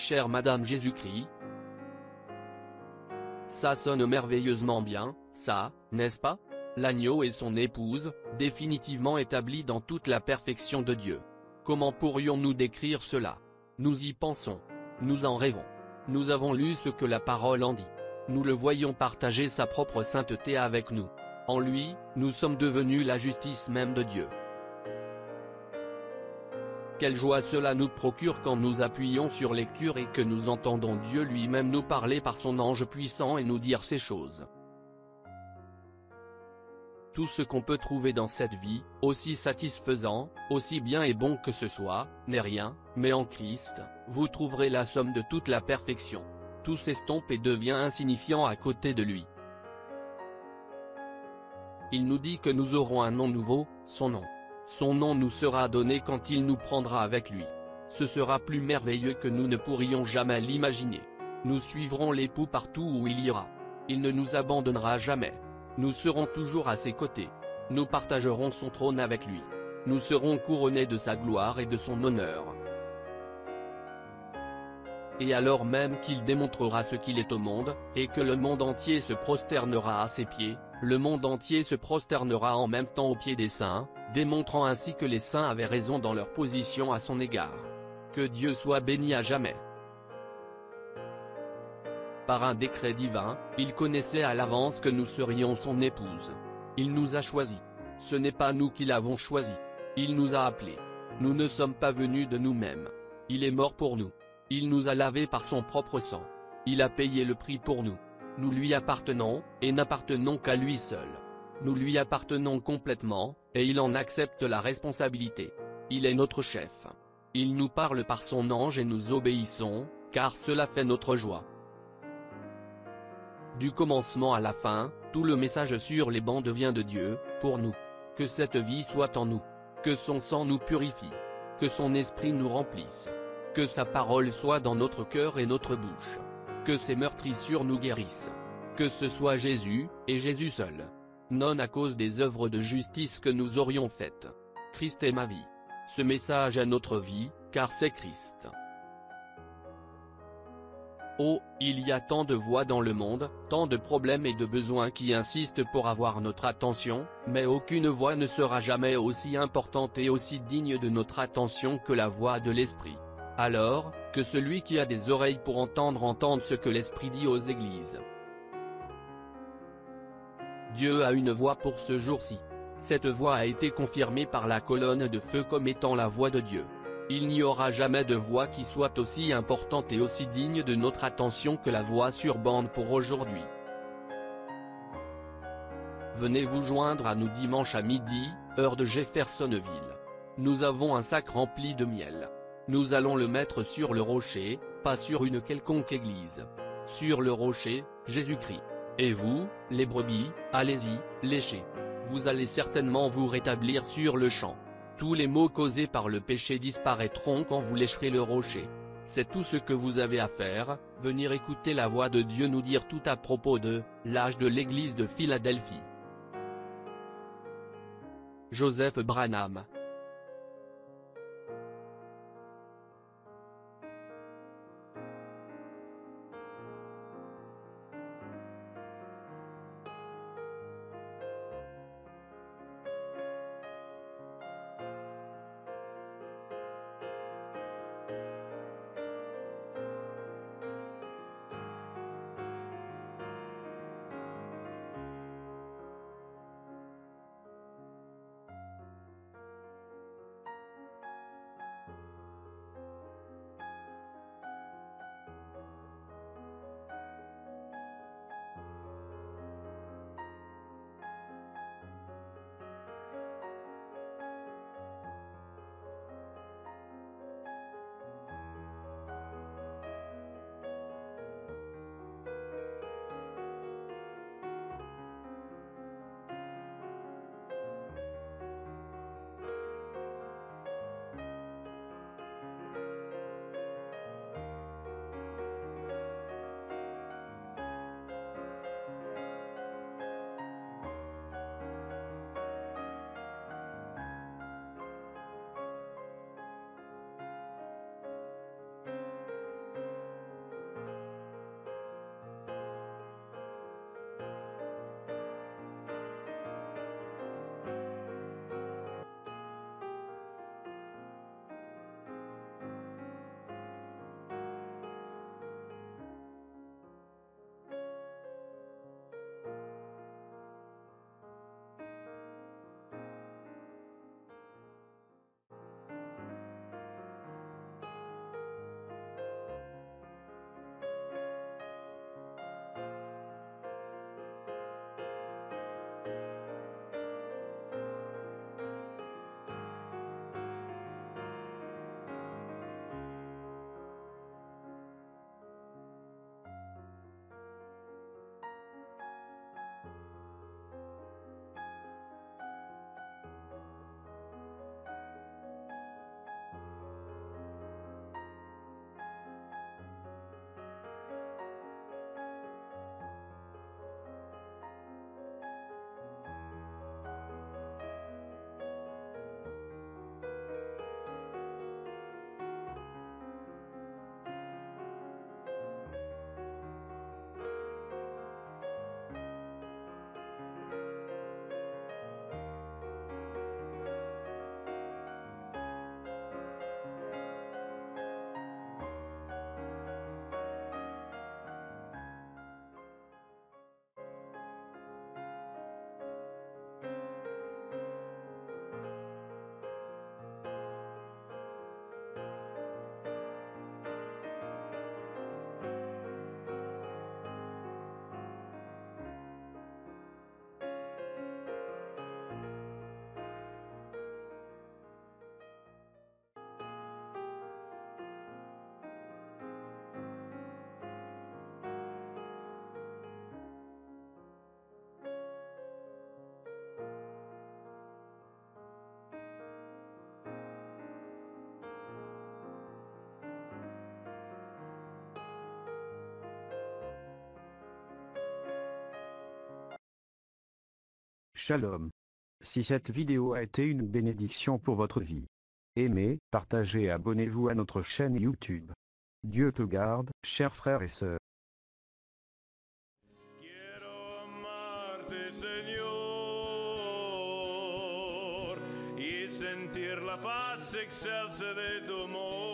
chère Madame Jésus-Christ. Ça sonne merveilleusement bien, ça, n'est-ce pas? L'agneau et son épouse, définitivement établis dans toute la perfection de Dieu. Comment pourrions-nous décrire cela? Nous y pensons. Nous en rêvons. Nous avons lu ce que la parole en dit. Nous le voyons partager sa propre sainteté avec nous. En lui, nous sommes devenus la justice même de Dieu. Quelle joie cela nous procure quand nous appuyons sur lecture et que nous entendons Dieu lui-même nous parler par son ange puissant et nous dire ces choses. Tout ce qu'on peut trouver dans cette vie, aussi satisfaisant, aussi bien et bon que ce soit, n'est rien, mais en Christ, vous trouverez la somme de toute la perfection. Tout s'estompe et devient insignifiant à côté de lui. Il nous dit que nous aurons un nom nouveau, son nom. Son nom nous sera donné quand il nous prendra avec lui. Ce sera plus merveilleux que nous ne pourrions jamais l'imaginer. Nous suivrons l'époux partout où il ira. Il ne nous abandonnera jamais. Nous serons toujours à ses côtés. Nous partagerons son trône avec lui. Nous serons couronnés de sa gloire et de son honneur. Et alors même qu'il démontrera ce qu'il est au monde, et que le monde entier se prosternera à ses pieds, le monde entier se prosternera en même temps aux pieds des saints, démontrant ainsi que les saints avaient raison dans leur position à son égard. Que Dieu soit béni à jamais. Par un décret divin, il connaissait à l'avance que nous serions son épouse. Il nous a choisis. Ce n'est pas nous qui l'avons choisi. Il nous a appelés. Nous ne sommes pas venus de nous-mêmes. Il est mort pour nous. Il nous a lavés par son propre sang. Il a payé le prix pour nous. Nous lui appartenons, et n'appartenons qu'à lui seul. Nous lui appartenons complètement, et il en accepte la responsabilité. Il est notre chef. Il nous parle par son ange et nous obéissons, car cela fait notre joie. Du commencement à la fin, tout le message sur les bancs vient de Dieu, pour nous. Que cette vie soit en nous. Que son sang nous purifie. Que son esprit nous remplisse. Que sa parole soit dans notre cœur et notre bouche. Que ses meurtrissures nous guérissent. Que ce soit Jésus, et Jésus seul. Non à cause des œuvres de justice que nous aurions faites. Christ est ma vie. Ce message est notre vie, car c'est Christ. Oh, il y a tant de voix dans le monde, tant de problèmes et de besoins qui insistent pour avoir notre attention, mais aucune voix ne sera jamais aussi importante et aussi digne de notre attention que la voix de l'Esprit. Alors, que celui qui a des oreilles pour entendre entende ce que l'Esprit dit aux églises. Dieu a une voix pour ce jour-ci. Cette voix a été confirmée par la colonne de feu comme étant la voix de Dieu. Il n'y aura jamais de voix qui soit aussi importante et aussi digne de notre attention que la voix sur bande pour aujourd'hui. Venez vous joindre à nous dimanche à midi, heure de Jeffersonville. Nous avons un sac rempli de miel. Nous allons le mettre sur le rocher, pas sur une quelconque église. Sur le rocher, Jésus-Christ. Et vous, les brebis, allez-y, léchez. Vous allez certainement vous rétablir sur le champ. Tous les maux causés par le péché disparaîtront quand vous lécherez le rocher. C'est tout ce que vous avez à faire, venir écouter la voix de Dieu nous dire tout à propos de l'âge de l'église de Philadelphie. Joseph Branham. Shalom. Si cette vidéo a été une bénédiction pour votre vie, aimez, partagez et abonnez-vous à notre chaîne YouTube. Dieu te garde, chers frères et sœurs. Quiero amarte, Señor, y sentir la paz excelsa de tu amor.